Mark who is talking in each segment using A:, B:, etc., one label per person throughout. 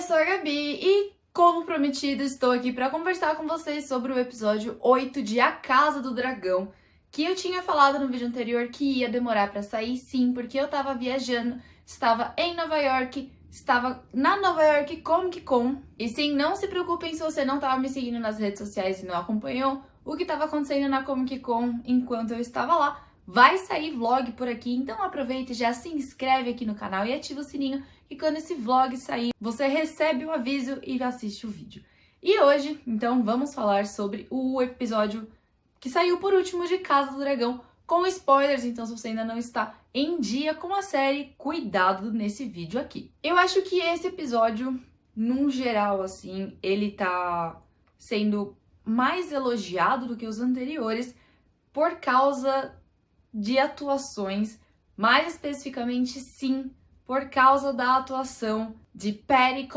A: eu sou a Gabi e, como prometido, estou aqui para conversar com vocês sobre o episódio 8 de A Casa do Dragão, que eu tinha falado no vídeo anterior que ia demorar para sair, sim, porque eu tava viajando, estava em Nova York, estava na Nova York Comic Con. E sim, não se preocupem se você não estava me seguindo nas redes sociais e não acompanhou o que estava acontecendo na Comic Con enquanto eu estava lá. Vai sair vlog por aqui, então aproveita e já se inscreve aqui no canal e ativa o sininho, e quando esse vlog sair, você recebe o aviso e assiste o vídeo. E hoje, então, vamos falar sobre o episódio que saiu por último de Casa do Dragão, com spoilers, então se você ainda não está em dia com a série, cuidado nesse vídeo aqui. Eu acho que esse episódio, num geral, assim, ele tá sendo mais elogiado do que os anteriores por causa de atuações, mais especificamente, sim, por causa da atuação de Paddy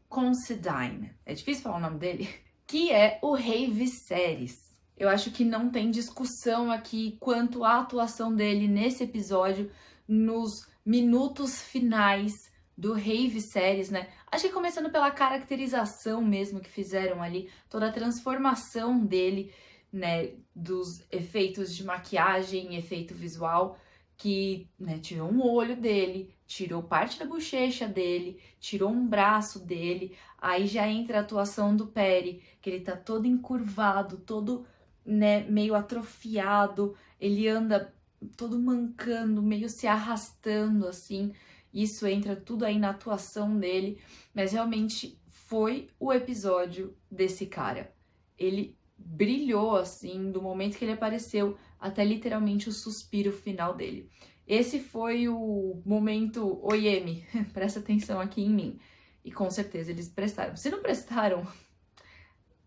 A: Considine, é difícil falar o nome dele, que é o Rei Viserys. Eu acho que não tem discussão aqui quanto à atuação dele nesse episódio, nos minutos finais do Rei Viserys, né? Acho que começando pela caracterização mesmo que fizeram ali, toda a transformação dele, né, dos efeitos de maquiagem, efeito visual, que, né, tirou um olho dele, tirou parte da bochecha dele, tirou um braço dele, aí já entra a atuação do Paddy, que ele tá todo encurvado, todo, né, meio atrofiado, ele anda todo mancando, meio se arrastando, assim, isso entra tudo aí na atuação dele, mas realmente foi o episódio desse cara. Ele brilhou, assim, do momento que ele apareceu até literalmente o suspiro final dele. Esse foi o momento, oi Emi, presta atenção aqui em mim. E com certeza eles prestaram. Se não prestaram,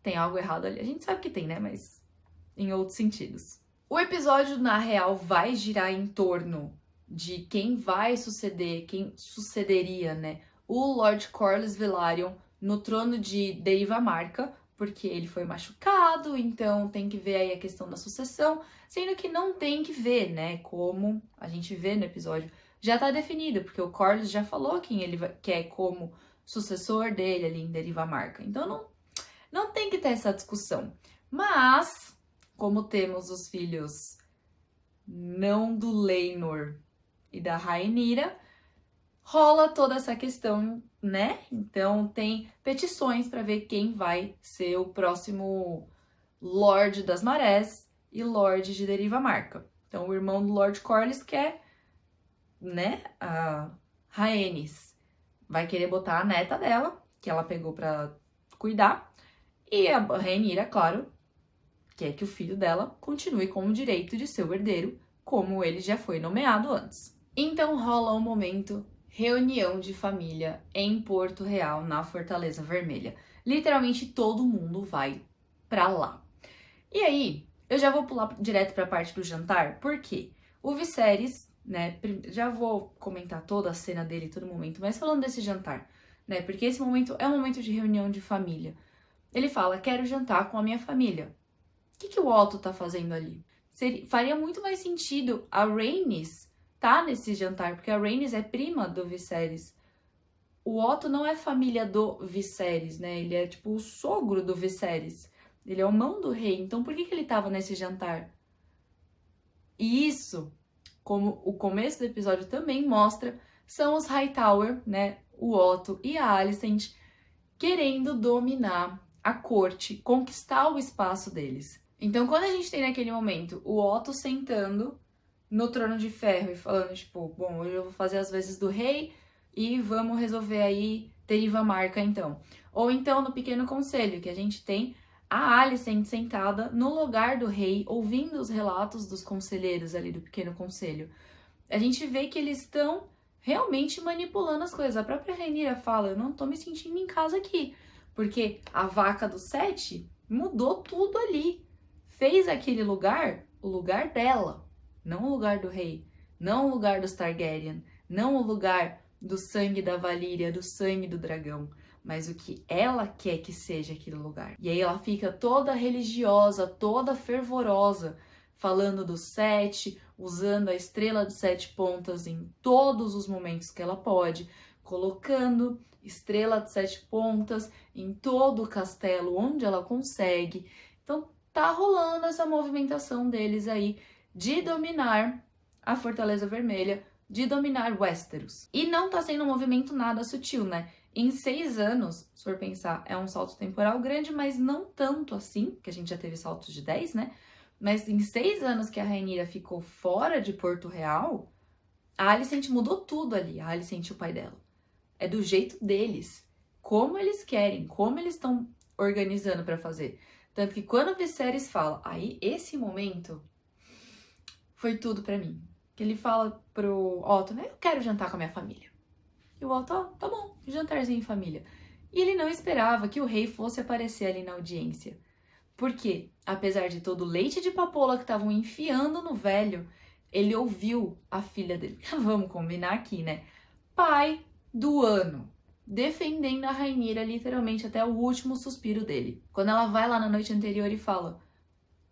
A: tem algo errado ali. A gente sabe que tem, né? Mas em outros sentidos. O episódio, na real, vai girar em torno de quem vai suceder, quem sucederia, né? O Lord Corlys Velaryon no trono de Deriva Marca, porque ele foi machucado, então tem que ver aí a questão da sucessão, sendo que não tem que ver, né, como a gente vê no episódio, já tá definido, porque o Corlys já falou quem ele quer como sucessor dele ali em Deriva Marca, então não tem que ter essa discussão. Mas, como temos os filhos não do Laenor e da Rhaenyra, rola toda essa questão, né? Então tem petições para ver quem vai ser o próximo Lorde das Marés e Lorde de Deriva Marca. Então o irmão do Lord Corlys quer, né? A Rhaenys vai querer botar a neta dela, que ela pegou para cuidar, e a Rhaenyra, claro, quer que o filho dela continue com o direito de ser o herdeiro, como ele já foi nomeado antes. Então rola um momento reunião de família em Porto Real, na Fortaleza Vermelha. Literalmente todo mundo vai pra lá. E aí, eu já vou pular direto pra parte do jantar, porque o Viserys, né, já vou comentar toda a cena dele, todo momento, mas falando desse jantar, né, porque esse momento é um momento de reunião de família. Ele fala, quero jantar com a minha família. O que o Otto tá fazendo ali? Faria muito mais sentido a Rhaenys tá nesse jantar, porque a Rhaenys é prima do Viserys. O Otto não é família do Viserys, né? Ele é tipo o sogro do Viserys. Ele é o mão do rei. Então por que ele tava nesse jantar? E isso, como o começo do episódio também mostra, são os Hightower, né? O Otto e a Alicent querendo dominar a corte, conquistar o espaço deles. Então quando a gente tem naquele momento o Otto sentando no trono de ferro e falando, tipo, bom, hoje eu vou fazer as vezes do rei e vamos resolver aí Deriva Marca, então. Ou então no Pequeno Conselho, que a gente tem a Alicent sentada no lugar do rei, ouvindo os relatos dos conselheiros ali do Pequeno Conselho. A gente vê que eles estão realmente manipulando as coisas. A própria Rhaenyra fala, eu não tô me sentindo em casa aqui, porque a vaca do 7 mudou tudo ali. Fez aquele lugar o lugar dela. Não o lugar do rei, não o lugar dos Targaryen, não o lugar do sangue da Valíria, do sangue do dragão, mas o que ela quer que seja aquele lugar. E aí ela fica toda religiosa, toda fervorosa, falando do 7, usando a estrela de 7 pontas em todos os momentos que ela pode, colocando estrela de 7 pontas em todo o castelo, onde ela consegue. Então tá rolando essa movimentação deles aí de dominar a Fortaleza Vermelha, de dominar Westeros. E não tá sendo um movimento nada sutil, né? Em 6 anos, se for pensar, é um salto temporal grande, mas não tanto assim, que a gente já teve saltos de 10, né? Mas em 6 anos que a Rhaenyra ficou fora de Porto Real, a Alicent mudou tudo ali, a Alicent e o pai dela. É do jeito deles, como eles querem, como eles estão organizando pra fazer. Tanto que quando o Viserys fala, aí esse momento foi tudo pra mim. Que ele fala pro Otto, né, eu quero jantar com a minha família. E o Otto, tá bom, jantarzinho em família. E ele não esperava que o rei fosse aparecer ali na audiência. Porque, apesar de todo o leite de papoula que estavam enfiando no velho, ele ouviu a filha dele. Vamos combinar aqui, né? Pai do ano. Defendendo a Rhaenyra literalmente até o último suspiro dele. Quando ela vai lá na noite anterior e fala,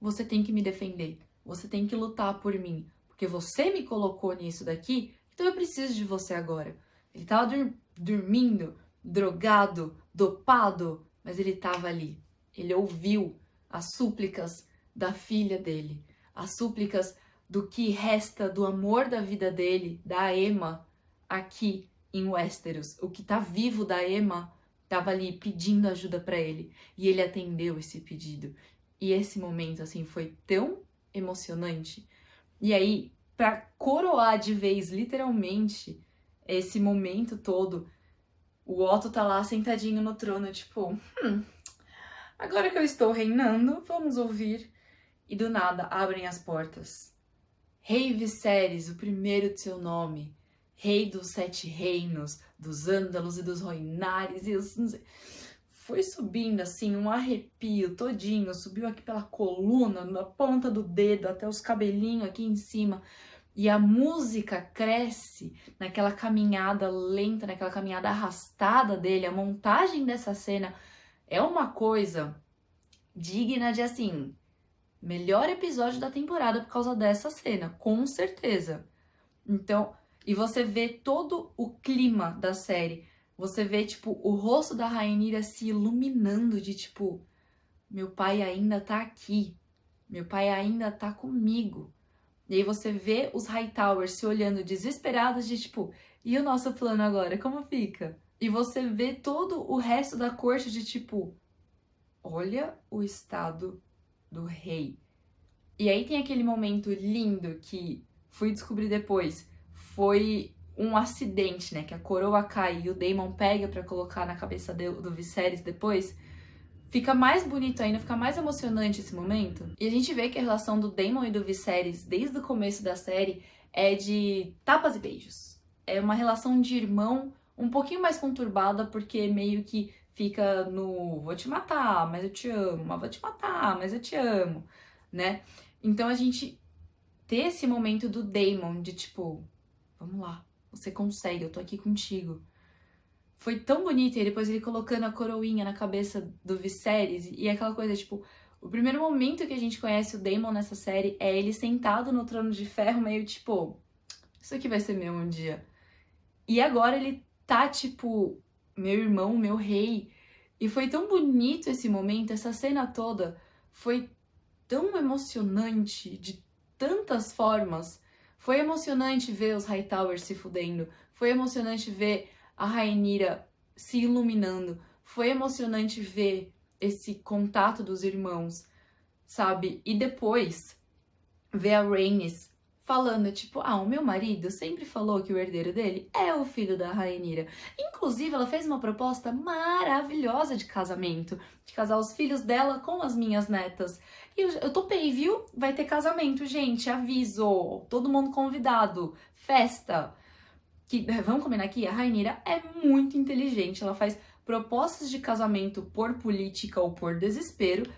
A: você tem que me defender. Você tem que lutar por mim. Porque você me colocou nisso daqui, então eu preciso de você agora. Ele tava dormindo, drogado, dopado, mas ele tava ali. Ele ouviu as súplicas da filha dele, as súplicas do que resta do amor da vida dele, da Aemma, aqui em Westeros. O que tá vivo da Aemma tava ali pedindo ajuda para ele, e ele atendeu esse pedido. E esse momento, assim, foi tão emocionante. E aí, pra coroar de vez, literalmente, esse momento todo, o Otto tá lá sentadinho no trono, tipo, agora que eu estou reinando, vamos ouvir. E do nada, abrem as portas. Rei Viserys, o primeiro de seu nome, rei dos 7 reinos, dos Ândalos e dos Rhoynares, e os... Foi subindo assim, um arrepio todinho, subiu aqui pela coluna, na ponta do dedo, até os cabelinhos aqui em cima. E a música cresce naquela caminhada lenta, naquela caminhada arrastada dele. A montagem dessa cena é uma coisa digna de, assim, melhor episódio da temporada por causa dessa cena, com certeza. Então, e você vê todo o clima da série. Você vê, tipo, o rosto da Rhaenyra se iluminando de, tipo, meu pai ainda tá aqui. Meu pai ainda tá comigo. E aí você vê os Hightowers se olhando desesperados de, tipo, e o nosso plano agora, como fica? E você vê todo o resto da corte de, tipo, olha o estado do rei. E aí tem aquele momento lindo que fui descobrir depois, foi um acidente, né? Que a coroa cai e o Daemon pega pra colocar na cabeça do Viserys depois. Fica mais bonito ainda, fica mais emocionante esse momento. E a gente vê que a relação do Daemon e do Viserys, desde o começo da série, é de tapas e beijos. É uma relação de irmão um pouquinho mais conturbada, porque meio que fica no vou te matar, mas eu te amo, mas vou te matar, mas eu te amo, né? Então a gente ter esse momento do Daemon de tipo, vamos lá, você consegue, eu tô aqui contigo. Foi tão bonito, e depois ele colocando a coroinha na cabeça do Viserys, e aquela coisa, tipo, o primeiro momento que a gente conhece o Daemon nessa série é ele sentado no trono de ferro, meio tipo, isso aqui vai ser meu um dia. E agora ele tá, tipo, meu irmão, meu rei. E foi tão bonito esse momento, essa cena toda foi tão emocionante de tantas formas. Foi emocionante ver os Hightowers se fudendo, foi emocionante ver a Rhaenyra se iluminando. Foi emocionante ver esse contato dos irmãos, sabe? E depois ver a Rhaenys falando, tipo, o meu marido sempre falou que o herdeiro dele é o filho da Rhaenyra. Inclusive, ela fez uma proposta maravilhosa de casamento, de casar os filhos dela com as minhas netas. E eu topei, viu? Vai ter casamento, gente, aviso. Todo mundo convidado. Festa. Que, vamos combinar aqui, a Rhaenyra é muito inteligente, ela faz propostas de casamento por política ou por desespero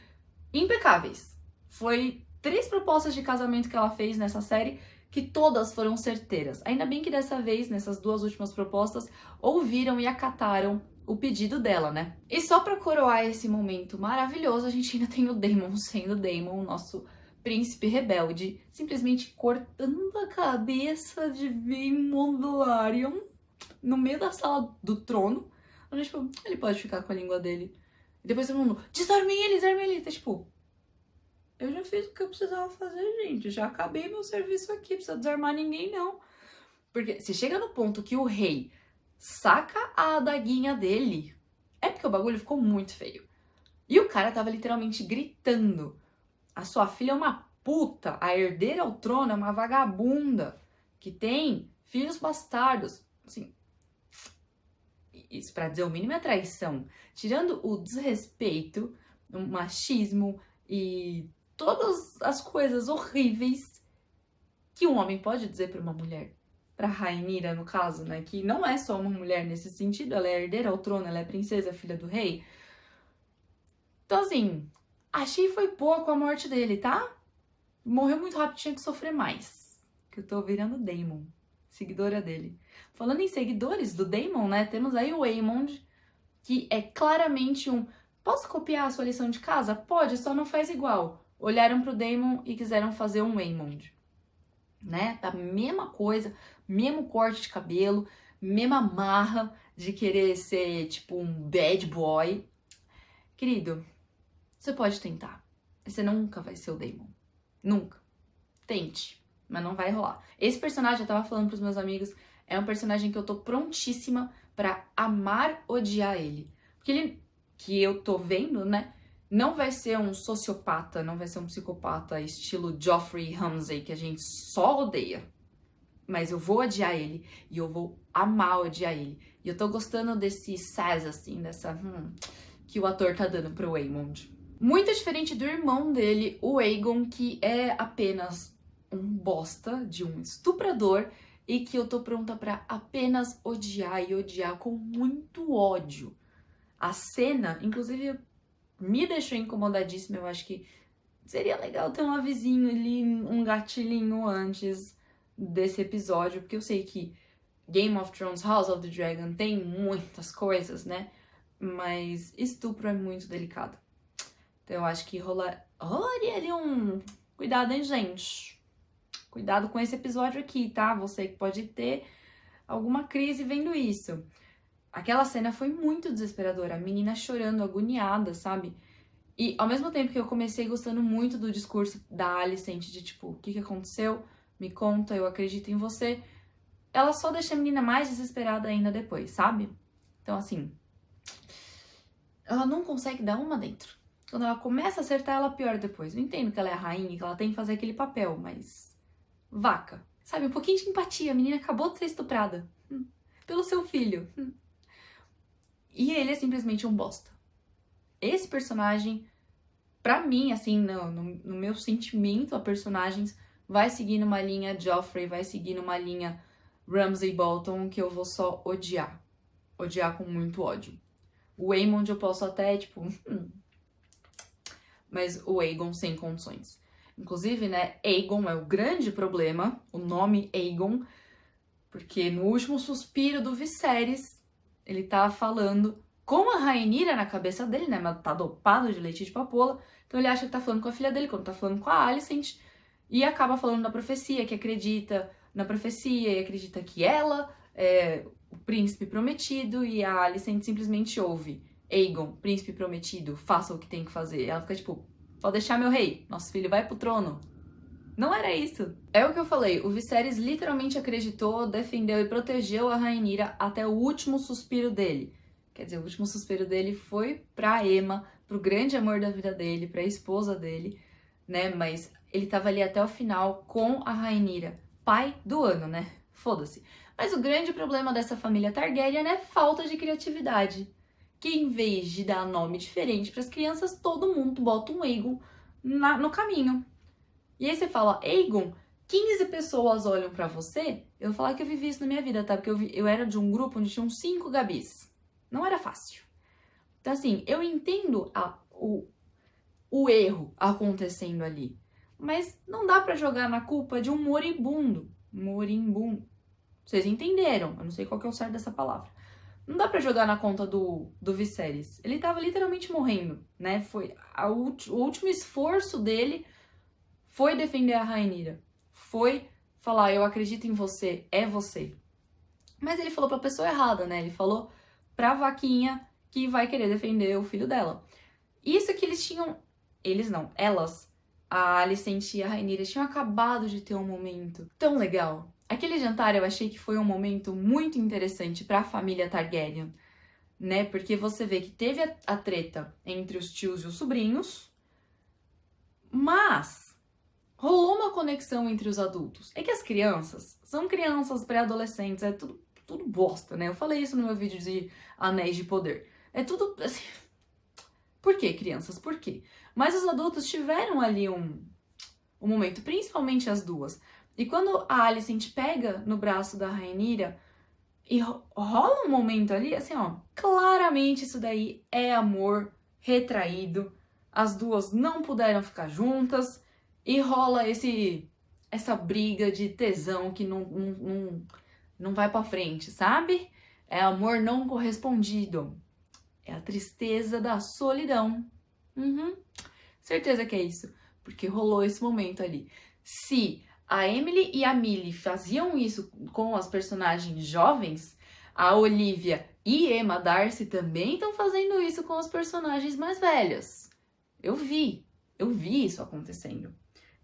A: impecáveis. Foi 3 propostas de casamento que ela fez nessa série que todas foram certeiras. Ainda bem que dessa vez, nessas 2 últimas propostas, ouviram e acataram o pedido dela, né? E só pra coroar esse momento maravilhoso, a gente ainda tem o Daemon sendo o Daemon, nosso príncipe rebelde, simplesmente cortando a cabeça de Daemon Velaryon no meio da sala do trono, Ela, tipo, ele pode ficar com a língua dele. E depois todo mundo, desarme ele. Tá, tipo, eu já fiz o que eu precisava fazer, gente. Já acabei meu serviço aqui, não precisa desarmar ninguém, não. Porque se chega no ponto que o rei saca a adaguinha dele, é porque o bagulho ficou muito feio. E o cara tava literalmente gritando. A sua filha é uma puta, a herdeira ao trono é uma vagabunda, que tem filhos bastardos. Assim, isso pra dizer o mínimo é traição. Tirando o desrespeito, o machismo e todas as coisas horríveis que um homem pode dizer pra uma mulher. Pra Rhaenyra, no caso, né? Que não é só uma mulher nesse sentido, ela é herdeira ao trono, ela é princesa, filha do rei. Então, assim, achei foi pouco a morte dele, tá? Morreu muito rápido, tinha que sofrer mais. Que eu tô virando Daemon, seguidora dele. Falando em seguidores do Daemon, né? Temos aí o Aemond, que é claramente um... Posso copiar a sua lição de casa? Pode, só não faz igual. Olharam pro Daemon e quiseram fazer um Aemond, né? Da mesma coisa, mesmo corte de cabelo, mesma marra de querer ser, tipo, um bad boy. Querido, você pode tentar. Você nunca vai ser o Daemon. Nunca. Tente, mas não vai rolar. Esse personagem, eu tava falando pros meus amigos, é um personagem que eu tô prontíssima pra amar, odiar ele. Porque ele, que eu tô vendo, né, não vai ser um sociopata, não vai ser um psicopata estilo Joffrey Ramsay, que a gente só odeia. Mas eu vou odiar ele e eu vou amar odiar ele. E eu tô gostando desse sass, assim, dessa... que o ator tá dando pro Aemond. Muito diferente do irmão dele, o Aegon, que é apenas um bosta de um estuprador e que eu tô pronta pra apenas odiar e odiar com muito ódio. A cena, inclusive, me deixou incomodadíssima. Eu acho que seria legal ter um avisinho ali, um gatilhinho antes desse episódio, porque eu sei que Game of Thrones, House of the Dragon tem muitas coisas, né? Mas estupro é muito delicado. Então eu acho que rolaria ali um... Cuidado, hein, gente? Cuidado com esse episódio aqui, tá? Você que pode ter alguma crise vendo isso. Aquela cena foi muito desesperadora. A menina chorando, agoniada, sabe? E ao mesmo tempo que eu comecei gostando muito do discurso da Alicent, de tipo, o que aconteceu? Me conta, eu acredito em você. Ela só deixa a menina mais desesperada ainda depois, sabe? Então, assim, ela não consegue dar uma dentro. Quando ela começa a acertar, ela piora depois. Eu entendo que ela é a rainha, que ela tem que fazer aquele papel, mas... Vaca. Sabe, um pouquinho de empatia. A menina acabou de ser estuprada. Pelo seu filho. E ele é simplesmente um bosta. Esse personagem, pra mim, assim, no meu sentimento a personagens, vai seguir numa linha Joffrey, vai seguir numa linha Ramsay Bolton, que eu vou só odiar. Odiar com muito ódio. O Aemond eu posso até, tipo... Mas o Aegon sem condições. Inclusive, né, Aegon é o grande problema, o nome Aegon, porque no último suspiro do Viserys, ele tá falando com a Rhaenyra na cabeça dele, né, mas tá dopado de leite de papoula, então ele acha que tá falando com a filha dele, quando tá falando com a Alicent, e acaba falando da profecia, que acredita na profecia e acredita que ela é o príncipe prometido, e a Alicent simplesmente ouve: Aegon, príncipe prometido, faça o que tem que fazer. Ela fica tipo, pode deixar meu rei, nosso filho vai pro trono. Não era isso. É o que eu falei, o Viserys literalmente acreditou, defendeu e protegeu a Rhaenyra até o último suspiro dele. Quer dizer, o último suspiro dele foi pra Aemma, pro grande amor da vida dele, pra esposa dele, né? Mas ele tava ali até o final com a Rhaenyra. Pai do ano, né? Foda-se. Mas o grande problema dessa família Targaryen é falta de criatividade. Que em vez de dar nome diferente para as crianças, todo mundo bota um Aegon no caminho. E aí você fala, Aegon, 15 pessoas olham para você? Eu vou falar que eu vivi isso na minha vida, tá? Porque eu era de um grupo onde tinham 5 Gabis. Não era fácil. Então, assim, eu entendo o erro acontecendo ali. Mas não dá para jogar na culpa de um moribundo. Moribundo. Vocês entenderam. Eu não sei qual que é o certo dessa palavra. Não dá pra jogar na conta do Viserys. Ele tava literalmente morrendo, né? Foi o último esforço dele foi defender a Rhaenyra. Foi falar, eu acredito em você, é você. Mas ele falou pra pessoa errada, né? Ele falou pra vaquinha que vai querer defender o filho dela. Isso que eles tinham... Eles não, elas. A Alicent e a Rhaenyra tinham acabado de ter um momento tão legal. Aquele jantar eu achei que foi um momento muito interessante pra família Targaryen, né? Porque você vê que teve a treta entre os tios e os sobrinhos, mas rolou uma conexão entre os adultos. É que as crianças são crianças pré-adolescentes, é tudo bosta, né? Eu falei isso no meu vídeo de Anéis de Poder. É tudo assim... Por que, crianças? Por quê? Mas os adultos tiveram ali um momento, principalmente as duas. E quando a Alicent pega no braço da Rhaenyra e rola um momento ali, assim, ó, claramente isso daí é amor retraído. As duas não puderam ficar juntas e rola essa briga de tesão que não vai pra frente, sabe? É amor não correspondido. É a tristeza da solidão. Certeza que é isso. Porque rolou esse momento ali. Se a Emily e a Millie faziam isso com as personagens jovens, a Olivia e Emma Darcy também estão fazendo isso com os personagens mais velhos. Eu vi isso acontecendo.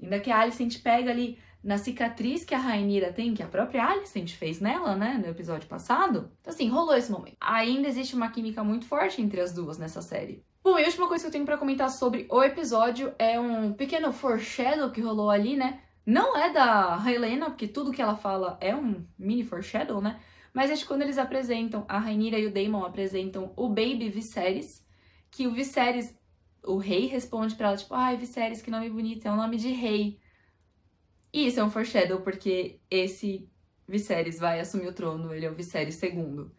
A: Ainda que a Alicent pega ali na cicatriz que a Rhaenyra tem, que a própria Alicent fez nela, né, no episódio passado. Então, assim, rolou esse momento. Ainda existe uma química muito forte entre as duas nessa série. Bom, e a última coisa que eu tenho pra comentar sobre o episódio é um pequeno foreshadow que rolou ali, né? Não é da Helena, porque tudo que ela fala é um mini foreshadow, né? Mas é de quando eles apresentam, a Rhaenyra e o Daemon apresentam o Baby Viserys, que o Viserys, o rei, responde pra ela, tipo, ai, Viserys, que nome bonito, é um nome de rei. E isso é um foreshadow, porque esse Viserys vai assumir o trono, ele é o Viserys II.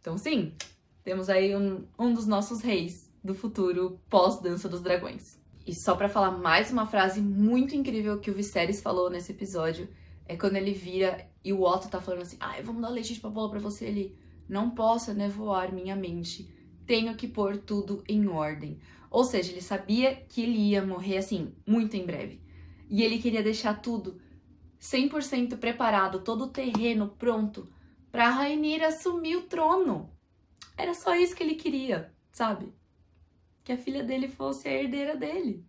A: Então, sim, temos aí um dos nossos reis do futuro pós-Dança dos Dragões. E só pra falar mais uma frase muito incrível que o Viserys falou nesse episódio, é quando ele vira e o Otto tá falando assim, ai, vamos dar leite de papoula pra você ali. Não posso nevoar minha mente, tenho que pôr tudo em ordem. Ou seja, ele sabia que ele ia morrer, assim, muito em breve. E ele queria deixar tudo 100% preparado, todo o terreno pronto pra Rhaenyra assumir o trono. Era só isso que ele queria, sabe? Que a filha dele fosse a herdeira dele.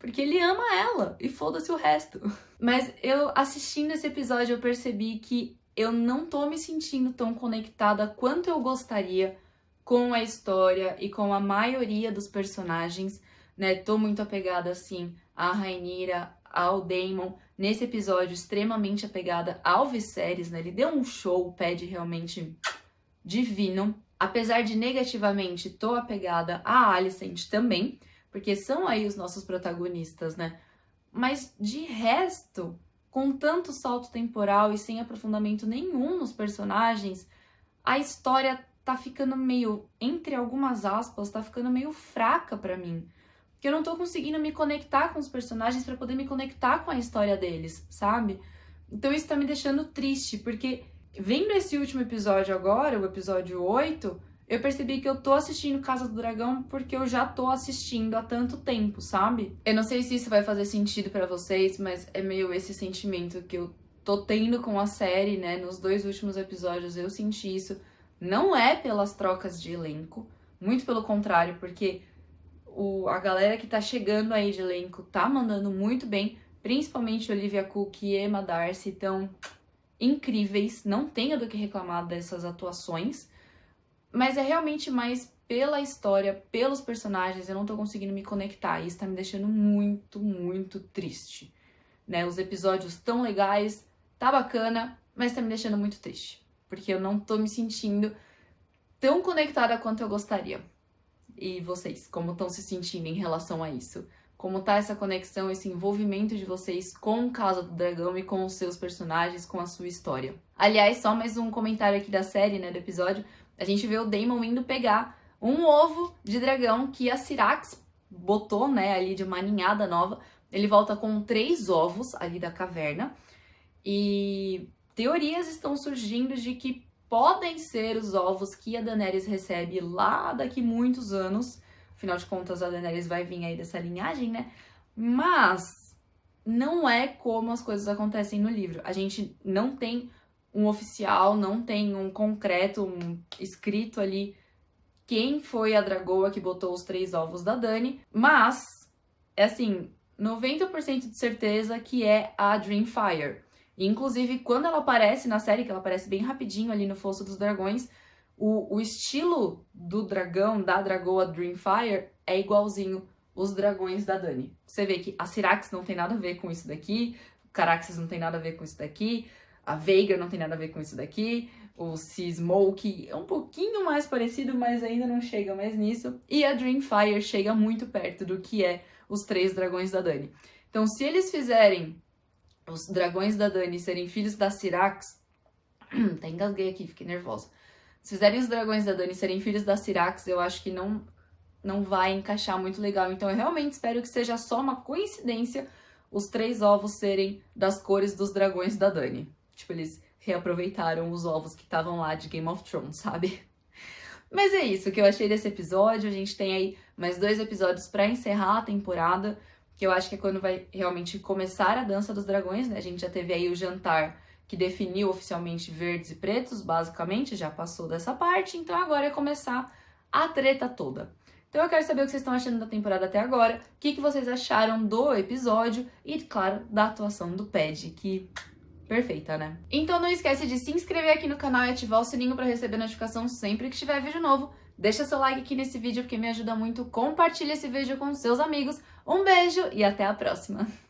A: Porque ele ama ela e foda-se o resto. Mas eu, assistindo esse episódio, eu percebi que eu não tô me sentindo tão conectada quanto eu gostaria com a história e com a maioria dos personagens, né? Tô muito apegada, assim, à Rhaenyra, ao Daemon. Nesse episódio, extremamente apegada ao Viserys, né? Ele deu um show, o Pad realmente divino. Apesar de negativamente, tô apegada a Alicent também, porque são aí os nossos protagonistas, né? Mas de resto, com tanto salto temporal e sem aprofundamento nenhum nos personagens, a história tá ficando meio, entre algumas aspas, tá ficando meio fraca pra mim. Porque eu não tô conseguindo me conectar com os personagens pra poder me conectar com a história deles, sabe? Então isso tá me deixando triste, porque vendo esse último episódio agora, o episódio 8, eu percebi que eu tô assistindo Casa do Dragão porque eu já tô assistindo há tanto tempo, sabe? Eu não sei se isso vai fazer sentido pra vocês, mas é meio esse sentimento que eu tô tendo com a série, né? Nos 2 últimos episódios eu senti isso. Não é pelas trocas de elenco, muito pelo contrário, porque a galera que tá chegando aí de elenco tá mandando muito bem, principalmente Olivia Cooke e Emma Darcy, tão incríveis, não tenho do que reclamar dessas atuações, mas é realmente mais pela história, pelos personagens, eu não tô conseguindo me conectar, e isso tá me deixando muito, muito triste, né? Os episódios tão legais, tá bacana, mas tá me deixando muito triste, porque eu não tô me sentindo tão conectada quanto eu gostaria. E vocês, como estão se sentindo em relação a isso? Como tá essa conexão, esse envolvimento de vocês com Casa do Dragão e com os seus personagens, com a sua história? Aliás, só mais um comentário aqui da série, né, do episódio. A gente vê o Daemon indo pegar um ovo de dragão que a Syrax botou, né, ali de uma ninhada nova. Ele volta com 3 ovos ali da caverna. E teorias estão surgindo de que podem ser os ovos que a Daenerys recebe lá daqui muitos anos. Afinal de contas, a Daenerys vai vir aí dessa linhagem, né? Mas não é como as coisas acontecem no livro. A gente não tem um oficial, não tem um concreto, um escrito ali quem foi a dragoa que botou os 3 ovos da Dani, mas é assim, 90% de certeza que é a Dreamfire. E, inclusive, quando ela aparece na série, que ela aparece bem rapidinho ali no Fosso dos Dragões, o estilo do dragão, da dragoa Dreamfire, é igualzinho os dragões da Dani. Você vê que a Syrax não tem nada a ver com isso daqui, o Caraxes não tem nada a ver com isso daqui, a Veiga não tem nada a ver com isso daqui, o Seasmoke é um pouquinho mais parecido, mas ainda não chega mais nisso. E a Dreamfire chega muito perto do que é os 3 dragões da Dani. Então, se eles fizerem os dragões da Dani serem filhos da Syrax... Até engasguei aqui, fiquei nervosa. Se fizerem os dragões da Dani serem filhos da Syrax, eu acho que não vai encaixar muito legal. Então, eu realmente espero que seja só uma coincidência os 3 ovos serem das cores dos dragões da Dani. Tipo, eles reaproveitaram os ovos que estavam lá de Game of Thrones, sabe? Mas é isso que eu achei desse episódio. A gente tem aí mais 2 episódios pra encerrar a temporada, que eu acho que é quando vai realmente começar a Dança dos Dragões, né? A gente já teve aí o jantar que definiu oficialmente verdes e pretos, basicamente, já passou dessa parte, então agora é começar a treta toda. Então eu quero saber o que vocês estão achando da temporada até agora, o que vocês acharam do episódio e, claro, da atuação do Ped, que... perfeita, né? Então não esquece de se inscrever aqui no canal e ativar o sininho para receber notificação sempre que tiver vídeo novo. Deixa seu like aqui nesse vídeo porque me ajuda muito. Compartilha esse vídeo com seus amigos. Um beijo e até a próxima!